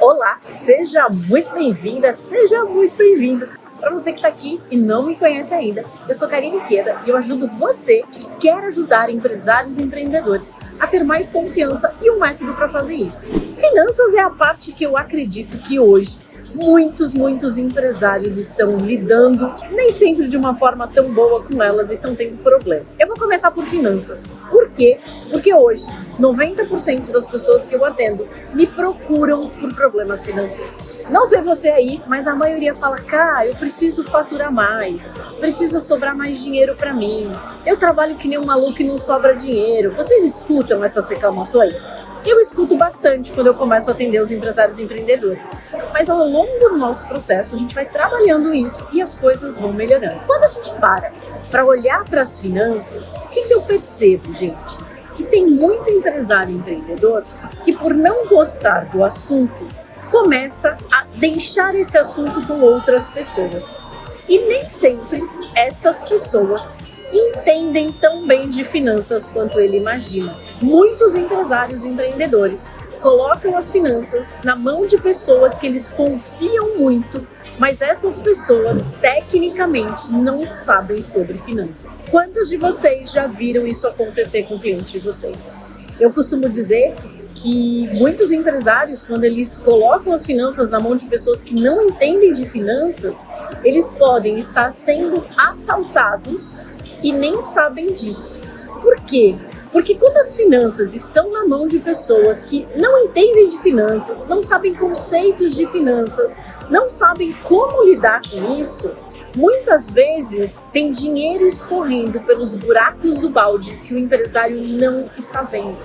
Olá, seja muito bem-vinda, seja muito bem-vindo. Para você que está aqui e não me conhece ainda, eu sou Karine Queda e eu ajudo você que quer ajudar empresários e empreendedores a ter mais confiança e um método para fazer isso. Finanças é a parte que eu acredito que hoje muitos empresários estão lidando, nem sempre de uma forma tão boa com elas e estão tendo problema. Eu vou começar por finanças. Por quê? Porque hoje 90% das pessoas que eu atendo me procuram por problemas financeiros. Não sei você aí, mas a maioria fala: cara, eu preciso faturar mais, precisa sobrar mais dinheiro para mim, eu trabalho que nem um maluco e não sobra dinheiro. Vocês escutam essas reclamações? Eu escuto bastante quando eu começo a atender os empresários e empreendedores. Mas ao longo do nosso processo, a gente vai trabalhando isso e as coisas vão melhorando. Quando a gente para olhar para as finanças, o que eu percebo, gente? Que tem muito empresário e empreendedor que, por não gostar do assunto, começa a deixar esse assunto com outras pessoas. E nem sempre estas pessoas entendem tão bem de finanças quanto ele imagina. Muitos empresários e empreendedores colocam as finanças na mão de pessoas que eles confiam muito, mas essas pessoas tecnicamente não sabem sobre finanças. Quantos de vocês já viram isso acontecer com clientes de vocês? Eu costumo dizer que muitos empresários, quando eles colocam as finanças na mão de pessoas que não entendem de finanças, eles podem estar sendo assaltados e nem sabem disso. Por quê? Porque quando as finanças estão na mão de pessoas que não entendem de finanças, não sabem conceitos de finanças, não sabem como lidar com isso, muitas vezes tem dinheiro escorrendo pelos buracos do balde que o empresário não está vendo.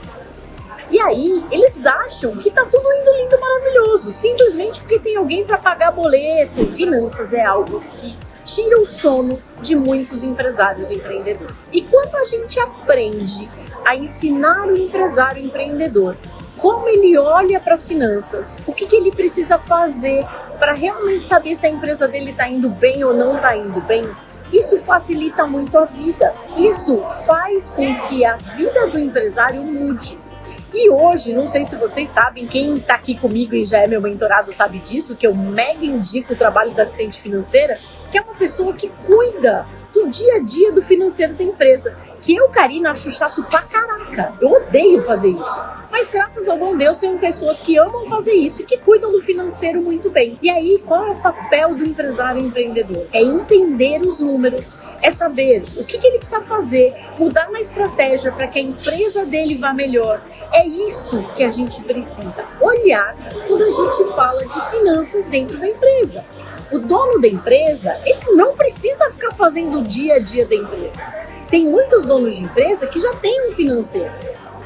E aí, eles acham que tá tudo indo lindo, maravilhoso, simplesmente porque tem alguém para pagar boleto. Finanças é algo que tira o sono de muitos empresários e empreendedores. E quando a gente aprende a ensinar o empresário empreendedor como ele olha para as finanças, o que ele precisa fazer para realmente saber se a empresa dele está indo bem ou não está indo bem, isso facilita muito a vida. Isso faz com que a vida do empresário mude. E hoje, não sei se vocês sabem, quem está aqui comigo e já é meu mentorado sabe disso, que eu mega indico o trabalho da assistente financeira, que é uma pessoa que cuida do dia a dia do financeiro da empresa. Que eu, Karine, acho chato pra caraca. Eu odeio fazer isso. Mas graças ao bom Deus, tem pessoas que amam fazer isso e que cuidam do financeiro muito bem. E aí, qual é o papel do empresário empreendedor? É entender os números, é saber o que ele precisa fazer, mudar uma estratégia para que a empresa dele vá melhor. É isso que a gente precisa olhar quando a gente fala de finanças dentro da empresa. O dono da empresa, ele não precisa ficar fazendo o dia a dia da empresa. Tem muitos donos de empresa que já têm um financeiro,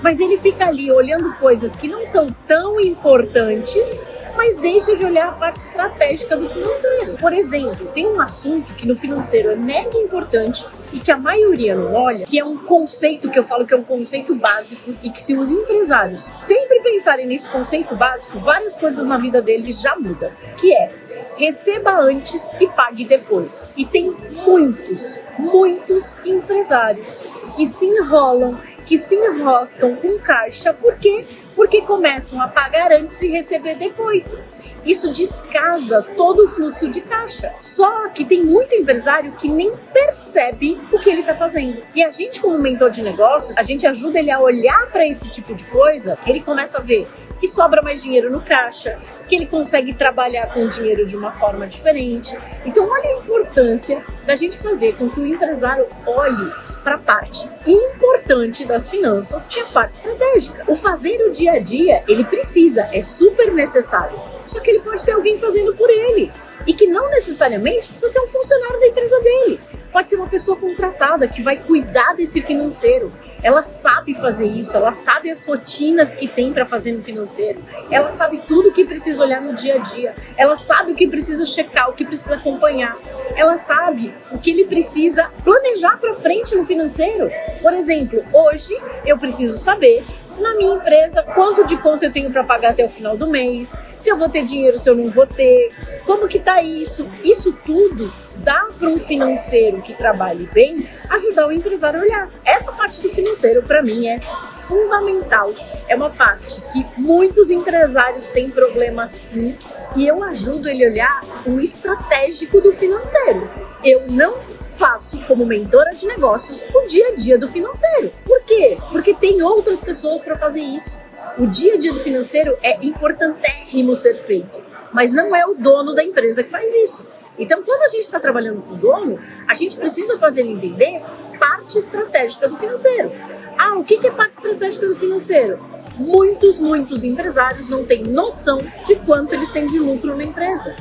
mas ele fica ali olhando coisas que não são tão importantes, mas deixa de olhar a parte estratégica do financeiro. Por exemplo, tem um assunto que no financeiro é mega importante e que a maioria não olha, que é um conceito que eu falo que é um conceito básico e que, se os empresários sempre pensarem nesse conceito básico, várias coisas na vida deles já mudam, que é: receba antes e pague depois. E tem muitos empresários que se enrolam, que se enroscam com caixa. Por quê? Porque começam a pagar antes e receber depois. Isso descasa todo o fluxo de caixa. Só que tem muito empresário que nem percebe o que ele está fazendo. E a gente, como mentor de negócios, a gente ajuda ele a olhar para esse tipo de coisa. Ele começa a ver que sobra mais dinheiro no caixa, que ele consegue trabalhar com o dinheiro de uma forma diferente. Então, olha a importância da gente fazer com que o empresário olhe para a parte importante das finanças, que é a parte estratégica. O fazer o dia a dia, ele precisa, é super necessário. Só que ele pode ter alguém fazendo por ele. E que não necessariamente precisa ser um funcionário da empresa dele. Pode ser uma pessoa contratada que vai cuidar desse financeiro. Ela sabe fazer isso, ela sabe as rotinas que tem para fazer no financeiro, ela sabe tudo o que precisa olhar no dia a dia, ela sabe o que precisa checar, o que precisa acompanhar, ela sabe o que ele precisa planejar para frente no financeiro. Por exemplo, hoje eu preciso saber se na minha empresa quanto de conta eu tenho para pagar até o final do mês, se eu vou ter dinheiro, se eu não vou ter, como que tá isso. Isso tudo ajudar para um financeiro que trabalhe bem, ajudar o empresário a olhar. Essa parte do financeiro, para mim, é fundamental. É uma parte que muitos empresários têm problema sim, e eu ajudo ele a olhar o estratégico do financeiro. Eu não faço, como mentora de negócios, o dia a dia do financeiro. Por quê? Porque tem outras pessoas para fazer isso. O dia a dia do financeiro é importantérrimo ser feito, mas não é o dono da empresa que faz isso. Então, quando a gente está trabalhando com o dono, a gente precisa fazer ele entender parte estratégica do financeiro. Ah, o que é parte estratégica do financeiro? Muitos empresários não têm noção de quanto eles têm de lucro na empresa.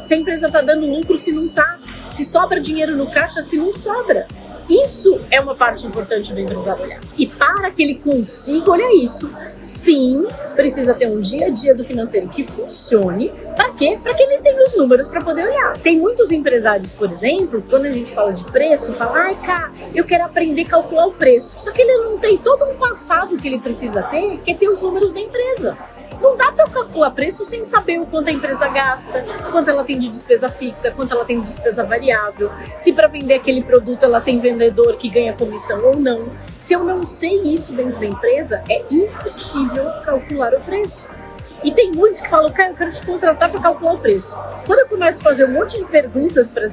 Se a empresa está dando lucro, se não está. Se sobra dinheiro no caixa, se não sobra. Isso é uma parte importante do empresário olhar. E para que ele consiga olhar isso, sim, precisa ter um dia a dia do financeiro que funcione. Para quê? Para que ele tenha os números para poder olhar. Tem muitos empresários, por exemplo, quando a gente fala de preço, fala, ai, cara, eu quero aprender a calcular o preço. Só que ele não tem todo um passado que ele precisa ter, que é ter os números da empresa. Não dá para calcular preço sem saber o quanto a empresa gasta, quanto ela tem de despesa fixa, quanto ela tem de despesa variável, se para vender aquele produto ela tem vendedor que ganha comissão ou não. Se eu não sei isso dentro da empresa, é impossível calcular o preço. E tem muitos que falam, cara, eu quero te contratar para calcular o preço. Quando eu começo a fazer um monte de perguntas para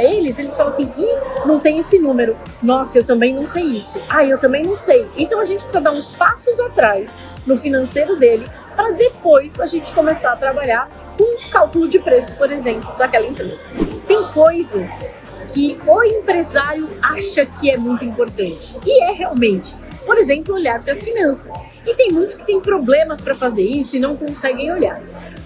eles falam assim, não tem esse número. Nossa, eu também não sei isso. Eu também não sei. Então a gente precisa dar uns passos atrás no financeiro dele para depois a gente começar a trabalhar com cálculo de preço, por exemplo, daquela empresa. Tem coisas que o empresário acha que é muito importante. E é realmente, por exemplo, olhar para as finanças. E tem muitos que têm problemas para fazer isso e não conseguem olhar.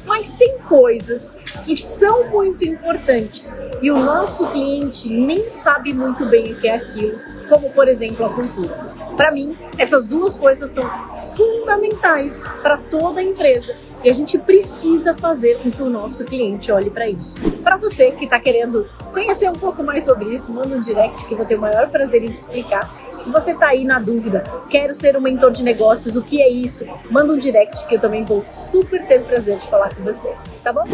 Mas tem coisas que são muito importantes e o nosso cliente nem sabe muito bem o que é aquilo, como, por exemplo, a cultura. Para mim, essas duas coisas são fundamentais para toda empresa e a gente precisa fazer com que o nosso cliente olhe para isso. Para você que está querendo conhecer um pouco mais sobre isso, manda um direct que eu vou ter o maior prazer em te explicar. Se você está aí na dúvida, quero ser um mentor de negócios, o que é isso? Manda um direct que eu também vou super ter o prazer de falar com você, tá bom?